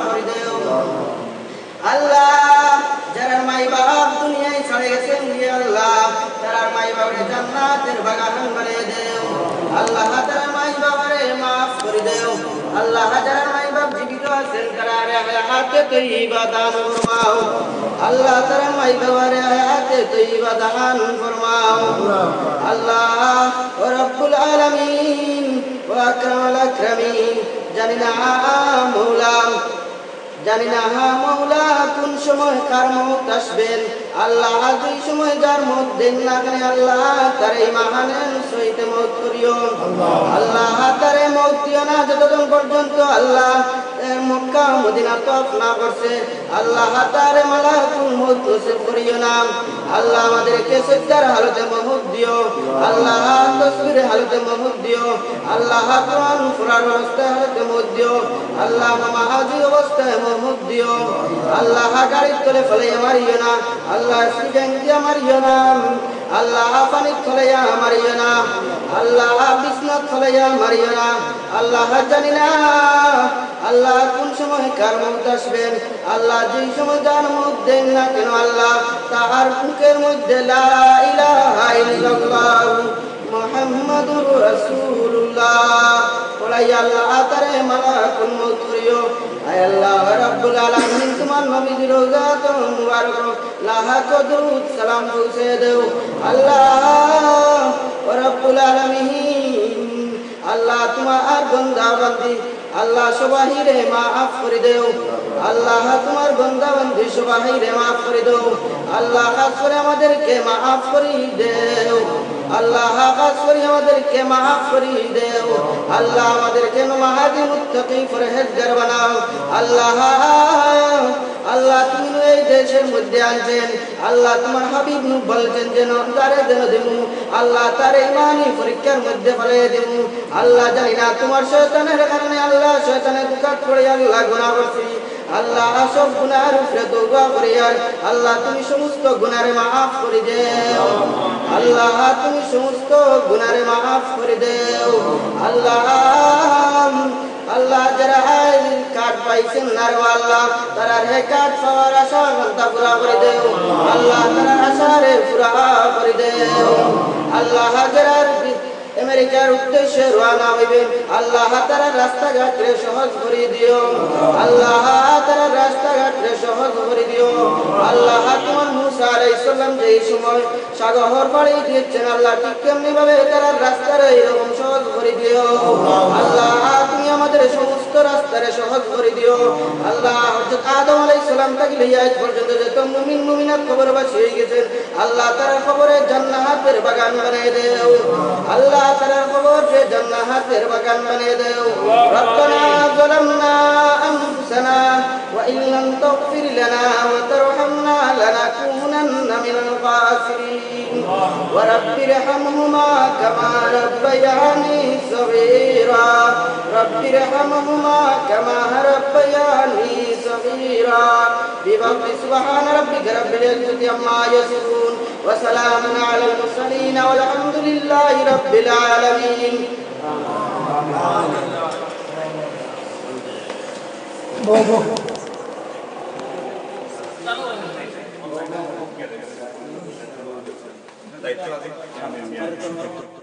করে দেও আল্লাহ যারা মাই বাপ দুনিয়ায় ছেড়ে গেছেন আল্লাহ তারা মাই বাবারে জান্নাতের বাগান বানিয়ে দেও আল্লাহ তারা মাই বাবারে maaf করে দেও আল্লাহ যারা মাই বাপ জীবিত আছেন তারা হায়াতে তৈয়বা দান ফরমাও আল্লাহ তারা মাই বাবারে হায়াতে তৈয়বা দান ফরমাও আল্লাহ ও রব্বুল আলামিন ওয়া আকরামুল আকরামিন জানিনা মাওলা কোন সময় কার মউত আসবেন আল্লাহ যেই সময় যার মউত দেন না কেন আল্লাহ তারে মহানের সহিত মউত করিও আল্লাহ তারে মউত দিও না যতক্ষণ পর্যন্ত আল্লাহ মক্কা মদিনা তওয়াফ না করছে আল্লাহ তারে মালাকুল মউত নসিব করিও না আল্লাহ আমাদেরকে সিজদার হালতে মউত দিও আল্লাহ তাসবির হালতে মউত দিও আল্লাহ কোরআন পড়ার অবস্থায় হালতে মউত দিও আল্লাহ নামাজি অবস্থায় মউত দিও আল্লাহ গাড়ি তোলে ফলে মারিও না আল্লাহ সিজেন দিয়া মারিও না আল্লাহ পানি ফলাইয়া মারিও না আল্লাহ বিষ্ণত ফলাইয়া মারিও না আল্লাহ জানি না আল্লাহ কোন সময় কার মউত আসবেন আল্লাহ যেই সময় যার মউত দেন না কেন আল্লাহ তার বুকের মধ্যে লা ইলাহা ইল্লাল্লাহ মুহাম্মাদুর রাসূলুল্লাহ পড়াই আল্লাহ তারে মালাকুল মউত করিও আয় আল্লাহ রাব্বুল আলামিন তোমার নবীর রওজাত মুবারক লাখ দরুদ সালাম পৌঁছে দাও আল্লাহ রাব্বুল আলামিন আল্লাহ তোমার বান্দা বান্দি আল্লাহ সবাইরে maaf করে দাও আল্লাহ তোমার বান্দা বান্দি সবাইরে maaf করে দাও আল্লাহ খাস করে আমাদেরকে maaf করে দাও আল্লাহ খাস করে আমাদেরকে maaf করে দাও আল্লাহ আমাদেরকে নামাজি মুত্তাকি পরহেজগার বানাও আল্লাহ আল্লাহ তুমি এই দেশের মধ্যে আনছেন আল্লাহ তোমার হাবিব নু বলছেন যেন তারে যেন দেবু আল্লাহ তার ইমানি পরীক্ষার মধ্যে ফেলে দেবু আল্লাহ জানি না তোমার শয়তানের কারণে আল্লাহ শয়তানের দুকাত পড়ে আল্লাহ গুনাহ করছি আল্লাহ সব গুনাহের উপরে তওবা করি আর আল্লাহ তুমি সমস্ত গুনাহে maaf করে দাও আল্লাহ তুমি সমস্ত গুনাহে maaf করে দাও আল্লাহ আল্লাহ যারা কার্ড পাইছেন না আল্লাহ তারা রে কার্ড পাওয়ার আশা পুরা করে দেও আল্লাহ তারা আশারে পুরা করে দেও আল্লাহ যারা আমেরিকার উদ্দেশ্যে রওনা হইবেন আল্লাহ তারা রাস্তাঘাটে সহজ করে দিও আল্লাহ তারা রাস্তাঘাটে সহজ করে দিও আল্লাহ তোমার মুসা আলাইহিস সালাম যেই সময় সাগর পাড়ি দিয়েছেন আল্লাহ ঠিক তেমনি ভাবে তারা রাস্তারে এরকম সহজ করে দিও আল্লাহ তুমি আমাদের সমস্ত রাস্তারে সহজ করে দিও আল্লাহ হযরত আদম আলাইহিস সালাম থেকে লইয়া আজ পর্যন্ত যত মুমিন মুমিনাত কবরবাসী হয়ে গেছেন আল্লাহ তারা কবরে জান্নাতের বাগান বানিয়ে দাও আল্লাহ তারা কবরে জান্নাতের বাগান বানিয়ে দাও রব্বানা যালামনা আনফুসানা ওয়া ইন লাম তাগফির লানা ওয়া তারহামনা লানাকুনান্না মিনাল খাসিরিন ওয়া রাব্বিরহামহুমা কামা রাব্বায়ানি সগীরা রাব্বিরহামহুমা কামা রাব্বায়ানি সগীরা বিওয়াক্তি সুবহান রাব্বিকা রাব্বিল ইজ্জতি আম্মা ইয়াসিফুন ওয়া সালামুন আলাল মুরসালিন ওয়ালহামদুলিল্লাহি রাব্বিল আলামিন দায়িত্ব আছে